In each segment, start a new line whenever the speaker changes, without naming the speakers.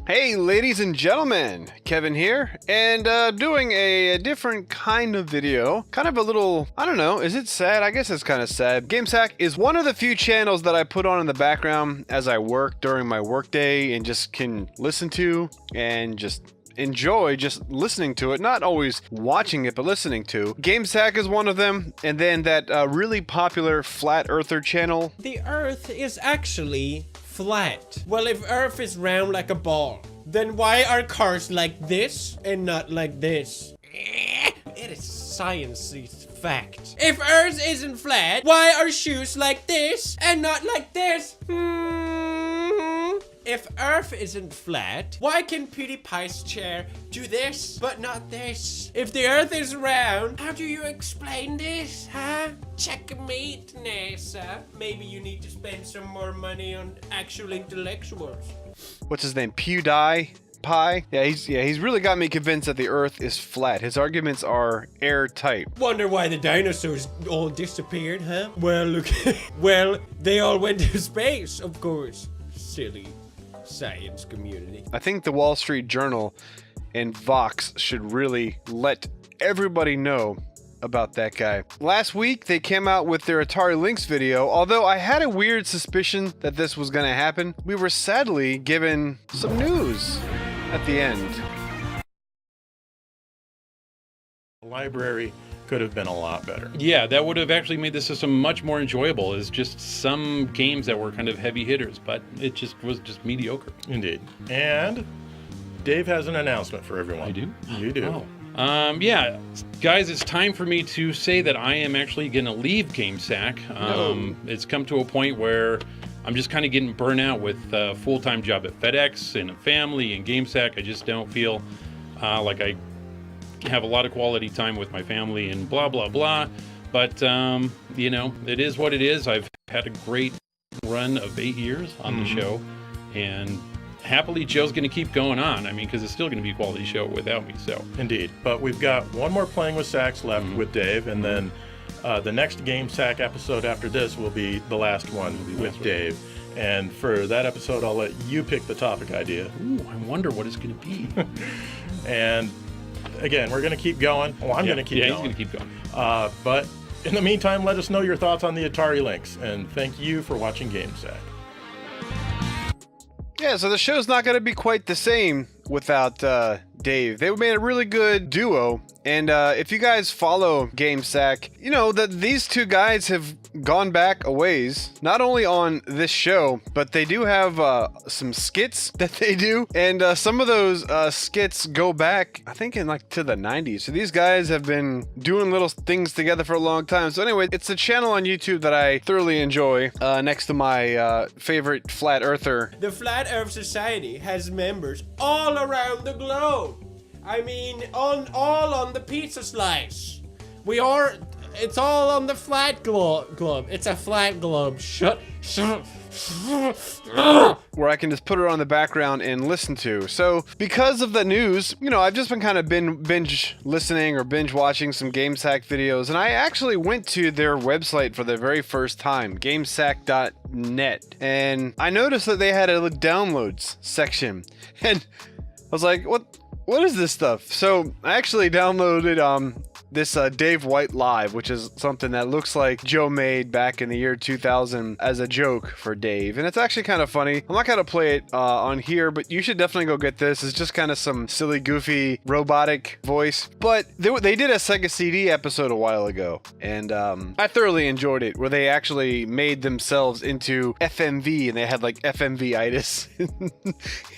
Hey ladies and gentlemen, Kevin here, and doing a different kind of video. Kind of a little, I don't know, is it sad? I guess it's kind of sad. GameSack is one of the few channels that I put on in the background as I work during my workday and just can listen to and just enjoy just listening to it, not always watching it, but listening to. GameSack is one of them, and then that really popular Flat Earther channel.
The Earth is actually flat. Well, if Earth is round like a ball, then why are cars like this and not like this? It is science-y fact. If Earth isn't flat, why are shoes like this and not like this? If Earth isn't flat, why can PewDiePie's chair do this, but not this? If the Earth is round, how do you explain this, huh? Checkmate, NASA. Maybe you need to spend some more money on actual intellectuals.
What's his name? PewDiePie? Yeah, he's really got me convinced that the Earth is flat. His arguments are airtight.
Wonder why the dinosaurs all disappeared, huh? Well, look, well, they all went to space, of course. Silly science community.
I think the Wall Street Journal and Vox should really let everybody know about that guy. Last week, they came out with their Atari Lynx video. Although I had a weird suspicion that this was going to happen, we were sadly given some news at the end.
The library could have been a lot better.
Yeah, that would have actually made the system much more enjoyable. Is just some games that were kind of heavy hitters, but it just was just mediocre.
Indeed. And Dave has an announcement for everyone.
I do?
You do.
Oh. Yeah, guys, it's time for me to say that I am actually going to leave GameSack. It's come to a point where I'm just kind of getting burnt out with a full-time job at FedEx and a family and GameSack. I just don't feel like I have a lot of quality time with my family and blah, blah, blah. But, you know, it is what it is. I've had a great run of 8 years on the show, and happily Joe's going to keep going on. I mean, because it's still going to be a quality show without me, so.
Indeed. But we've got one more Playing with Sacks left with Dave, and then the next Game Sack episode after this will be the last one with Dave. And for that episode, I'll let you pick the topic idea.
Ooh, I wonder what it's going to be.
And again, we're going to keep going. Well, I'm going to keep going.
Yeah, he's going to keep going.
But in the meantime, let us know your thoughts on the Atari Lynx. And thank you for watching GameSack.
Yeah, so the show's not going to be quite the same without Dave. They made a really good duo, and if you guys follow GameSack, you know that these two guys have gone back a ways, not only on this show, but they do have some skits that they do, and some of those skits go back, I think, in like to the 90s. So these guys have been doing little things together for a long time. So anyway, it's a channel on YouTube that I thoroughly enjoy, next to my favorite Flat Earther.
The Flat Earth Society has members all around the globe. I mean, all on the pizza slice. It's all on the flat globe. It's a flat globe. Shut.
Where I can just put it on the background and listen to. So because of the news, you know, I've just been kind of binge listening or binge watching some GameSack videos, and I actually went to their website for the very first time, gamesack.net, and I noticed that they had a downloads section, and I was like, what is this stuff? So I actually downloaded this Dave White Live, which is something that looks like Joe made back in the year 2000 as a joke for Dave. And it's actually kind of funny. I'm not going to play it on here, but you should definitely go get this. It's just kind of some silly, goofy, robotic voice. But they did a Sega CD episode a while ago, and I thoroughly enjoyed it, where they actually made themselves into FMV, and they had like FMV-itis.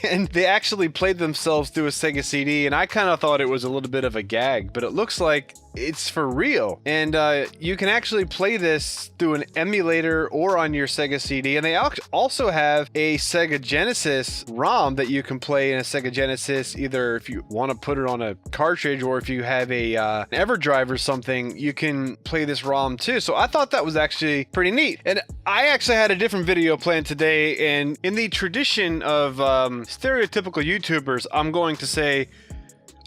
And they actually played themselves through a Sega CD, and I kind of thought it was a little bit of a gag, but it looks like it's for real. And you can actually play this through an emulator or on your Sega CD, and they also have a Sega Genesis ROM that you can play in a Sega Genesis, either if you want to put it on a cartridge, or if you have a an EverDrive or something, you can play this ROM too. So I thought that was actually pretty neat. And I actually had a different video planned today, and in the tradition of stereotypical YouTubers, I'm going to say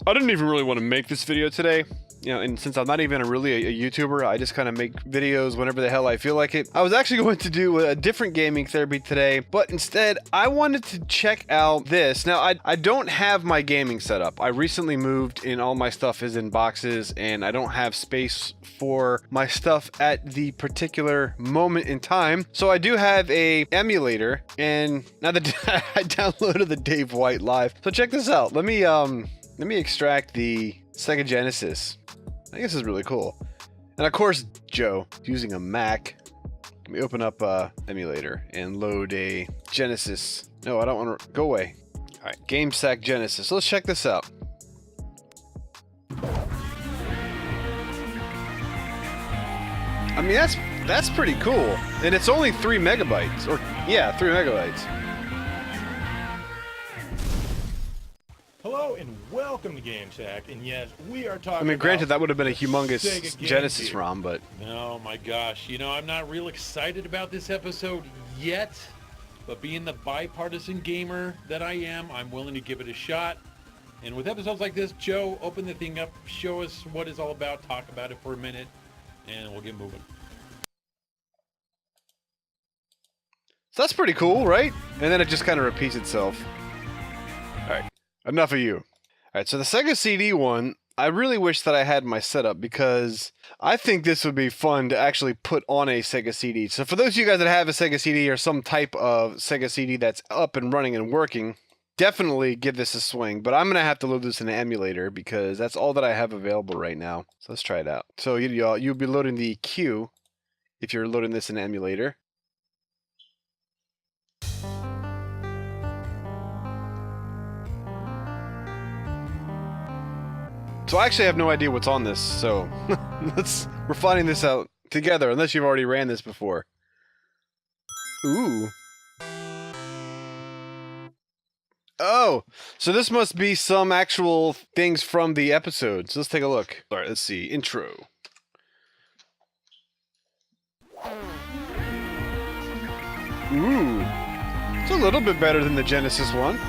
I didn't even really want to make this video today. you know, and since I'm not even really a YouTuber, I just kind of make videos whenever the hell I feel like it. I was actually going to do a different gaming therapy today, but instead I wanted to check out this. Now, I don't have my gaming setup. I recently moved and all my stuff is in boxes and I don't have space for my stuff at the particular moment in time. So I do have a emulator, and now that I downloaded the Dave White Live. So check this out. Let me extract the Sega Genesis. I think this is really cool. And of course, Joe, using a Mac. Let me open up emulator and load a Genesis. No, I don't want to. Go away. All right, GameSack Genesis. So let's check this out. I mean, that's pretty cool. And it's only 3 megabytes. Or, yeah, 3 megabytes.
Hello and welcome to GameSack, and yes, we are talking.
I mean, granted,
about
that would have been a humongous
Sega
Genesis
GameCube.
ROM, but
Oh my gosh, you know, I'm not real excited about this episode yet, but being the bipartisan gamer that I am, I'm willing to give it a shot. And with episodes like this, Joe, open the thing up, show us what it's all about, talk about it for a minute, and we'll get moving.
so that's pretty cool, right? And then it just kind of repeats itself. All right, enough of you. All right, so the Sega CD one, I really wish that I had my setup because I think this would be fun to actually put on a Sega CD. So for those of you guys that have a Sega CD or some type of Sega CD that's up and running and working, definitely give this a swing. But I'm going to have to load this in an emulator because that's all that I have available right now. So let's try it out. So you'll be loading the Q if you're loading this in an emulator. So I actually have no idea what's on this, so we're finding this out together, unless you've already ran this before. Ooh. Oh, so this must be some actual things from the episode. So let's take a look. All right, let's see. Intro. Ooh. It's a little bit better than the Genesis one.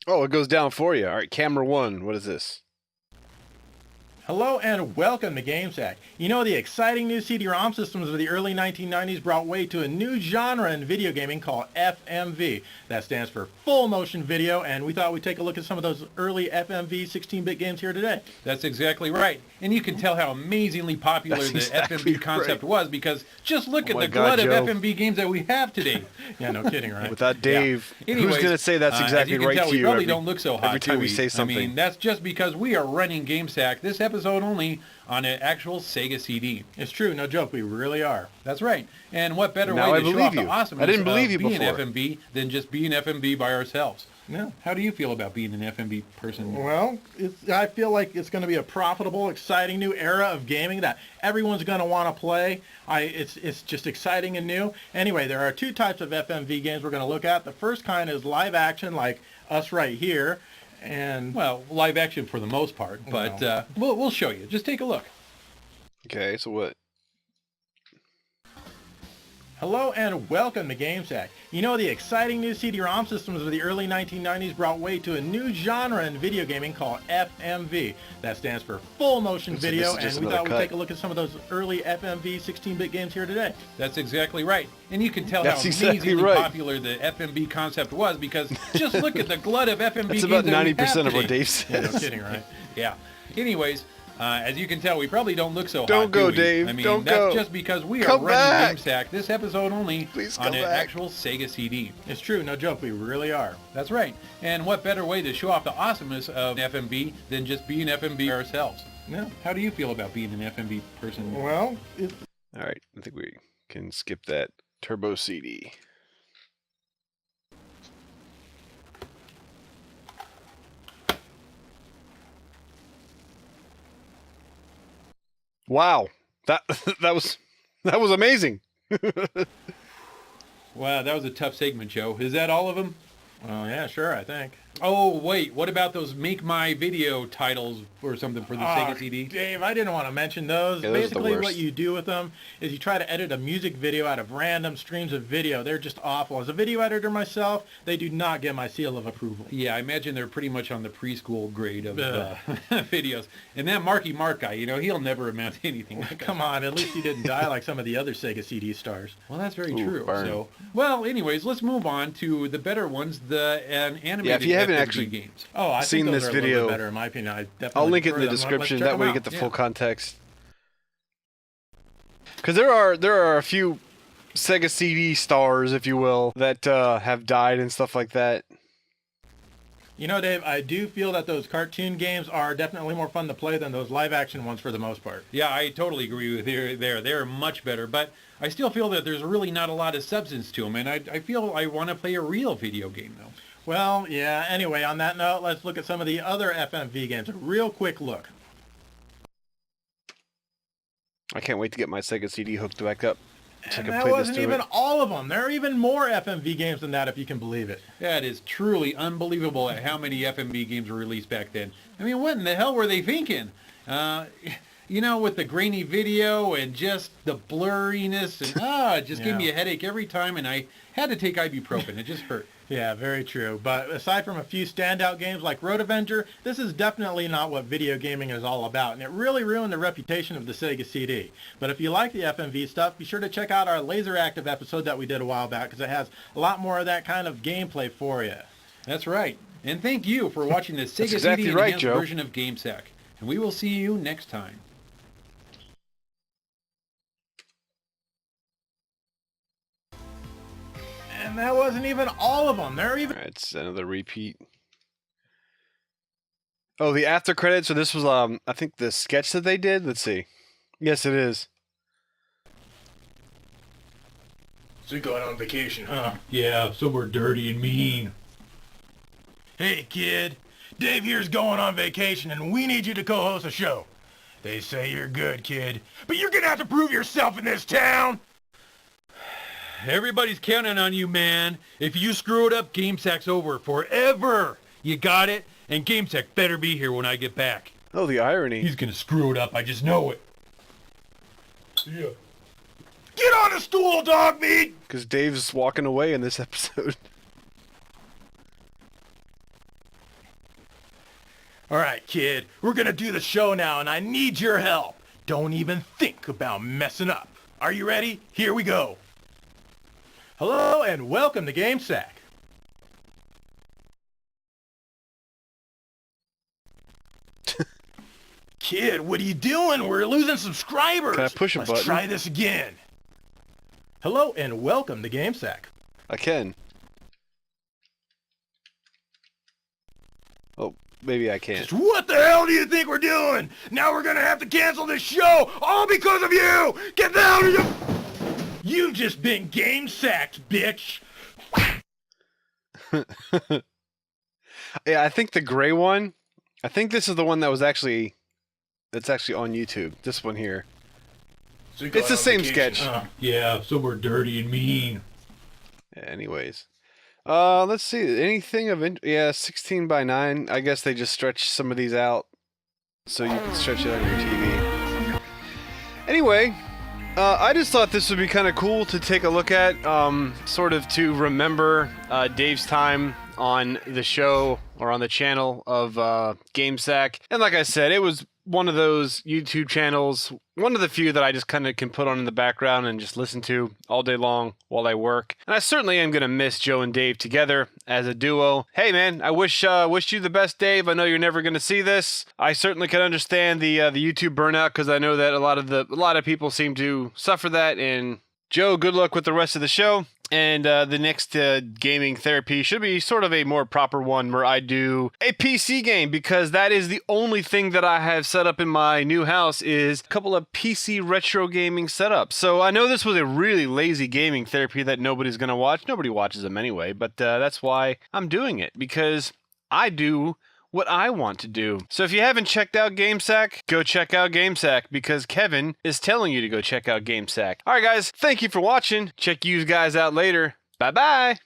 Oh, it goes down for you. All right, camera 1. What is this?
Hello and welcome to GameSack. You know, the exciting new CD-ROM systems of the early 1990s brought way to a new genre in video gaming called FMV. That stands for full motion video, and we thought we'd take a look at some of those early FMV 16-bit games here today.
That's exactly right. And you can tell how amazingly popular
That's
the
exactly
FMV concept
right.
was because just look at
my
the
God,
glut
Joe.
of FMV games that we have today.
Yeah, no kidding, right?
Without Dave,
Yeah.
who's
Anyways,
going to say that's
as
exactly
you can
right
tell,
to
we
you
probably
every,
don't look so hot,
every time
do
we say something?
I mean, that's just because we are running GameSack this episode only on an actual Sega CD.
It's true, no joke, we really are.
That's right. And what better
Now
way
I
to show
believe
off the
you.
awesomeness
I didn't believe you
of being
before.
FMV than just being FMV by ourselves?
Yeah.
How do you feel about being an FMV person?
Well, I feel like it's going to be a profitable, exciting new era of gaming that everyone's going to want to play. It's just exciting and new. Anyway, there are 2 types of FMV games we're going to look at. The first kind is live action, like us right here. And
Well, live action for the most part, but we'll show you. Just take a look.
Okay, so what?
hello and welcome to GameSack. You know, the exciting new CD-ROM systems of the early 1990s brought way to a new genre in video gaming called FMV. That stands for full motion
Looks like
video,
this is just
and we
another
thought we'd
cut.
take a look at some of those early FMV 16-bit games here today.
That's exactly right. And you can tell
That's
how
exactly
amazingly
right.
popular the FMV concept was because just look at the glut of FMV
That's
games
about
that we
90%
have
of what
today.
Dave
Yeah, no
says.
kidding, right?
Yeah. Anyways, as you can tell, we probably don't look so
Don't
hot,
go,
do we?
Dave.
I mean,
Don't
that's
go.
just because we
Come
are
back.
running GameSack this episode only
Please
on
come
an
back.
actual Sega CD.
It's true, no joke, we really are.
That's right. And what better way to show off the awesomeness of FMV than just being FMV ourselves?
Yeah.
How do you feel about being an FMV person?
Well,
All right, I think we can skip that Turbo CD. Wow, that that was amazing.
Wow, that was a tough segment, Joe. Is that all of them?
well, yeah, sure, I think.
Oh, wait, what about those Make My Video titles or something for the Sega CD?
Dave, I didn't want to mention those.
Yeah, those are the
Basically, what
worst.
you do with them is you try to edit a music video out of random streams of video. They're just awful. As a video editor myself, they do not get my seal of approval.
Yeah, I imagine they're pretty much on the preschool grade of videos. And that Marky Mark guy, he'll never amount to anything like that.
Come on, at least he didn't die like some of the other Sega CD stars.
Well, that's very
Ooh,
true.
burn.
So, well, anyways, let's move on to the better ones, the animated
Yeah, if you haven't
FMV
actually
games.
Oh, I
seen
think those
this
are a little
video,
bit better in my opinion. I definitely
I'll link it in
prefer
the
them. Let's
description.
check
That
them
way you
out.
get the
Yeah.
full context. Because there are a few Sega CD stars, if you will, that have died and stuff like that.
You know, Dave, I do feel that those cartoon games are definitely more fun to play than those live-action ones for the most part.
Yeah, I totally agree with you there. They're much better, but I still feel that there's really not a lot of substance to them, and I feel I want to play a real video game, though.
Well, yeah, anyway, on that note, let's look at some of the other FMV games. A real quick look.
I can't wait to get my Sega CD hooked back up so I
And
can
that
play this
wasn't
through
even
it.
all of them. There are even more FMV games than that, if you can believe it.
That is truly unbelievable at how many FMV games were released back then. I mean, what in the hell were they thinking? With the grainy video and just the blurriness, and it just gave me a headache every time, and I had to take ibuprofen. It just hurt.
Yeah, very true. But aside from a few standout games like Road Avenger, this is definitely not what video gaming is all about, and it really ruined the reputation of the Sega CD. But if you like the FMV stuff, be sure to check out our Laser Active episode that we did a while back, because it has a lot more of that kind of gameplay for you.
That's right. And thank you for watching the Sega
exactly
CD
right,
enhanced
Joe.
version of GameSack. And we will see you next time.
And that wasn't even all of them. There are even...
Alright, it's another repeat. Oh, the after credits. So this was I think the sketch that they did. Let's see. Yes, it is.
So you're going on vacation, huh?
Yeah, so we're dirty and mean.
Hey, kid. Dave here's going on vacation, and we need you to co-host a show. They say you're good, kid, but you're gonna have to prove yourself in this town.
Everybody's counting on you, man. If you screw it up, GameSack's over forever. You got it? And GameSack better be here when I get back.
Oh, the irony.
He's gonna screw it up, I just know it. See ya.
Get on a stool, dog meat!
Because Dave's walking away in this episode.
All right, kid, we're gonna do the show now, and I need your help. Don't even think about messing up. Are you ready? Here we go. Hello, and welcome to GameSack. Kid, what are you doing? We're losing subscribers.
Can I push a
Let's
button?
try this again. Hello, and welcome to GameSack.
I can. Oh, maybe I can't.
Just what the hell do you think we're doing? Now we're gonna have to cancel this show, all because of you! Get the hell out of your... You've just been game sacked, bitch!
Yeah, I think the gray one. I think this is the one that's actually on YouTube. This one here.
So you're
It's the
going on
same
vacation,
sketch.
huh?
Yeah, so we're dirty and mean.
Anyways, let's see. Anything of yeah, 16 by 9. I guess they just stretch some of these out so you can stretch it on your TV. Anyway, I just thought this would be kind of cool to take a look at, sort of to remember Dave's time on the show or on the channel of GameSack. And like I said, it was one of those YouTube channels, one of the few that I just kind of can put on in the background and just listen to all day long while I work. And I certainly am going to miss Joe and Dave together as a duo. Hey man, I wish you the best, Dave. I know you're never going to see this. I certainly can understand the YouTube burnout, because I know that a lot of people seem to suffer that. And Joe, good luck with the rest of the show. And the next gaming therapy should be sort of a more proper one where I do a PC game, because that is the only thing that I have set up in my new house is a couple of PC retro gaming setups. So I know this was a really lazy gaming therapy that nobody's going to watch. Nobody watches them anyway, but that's why I'm doing it, because I do what I want to do. So if you haven't checked out GameSack, go check out GameSack, because Kevin is telling you to go check out GameSack. All right, guys, thank you for watching. Check you guys out later. Bye-bye.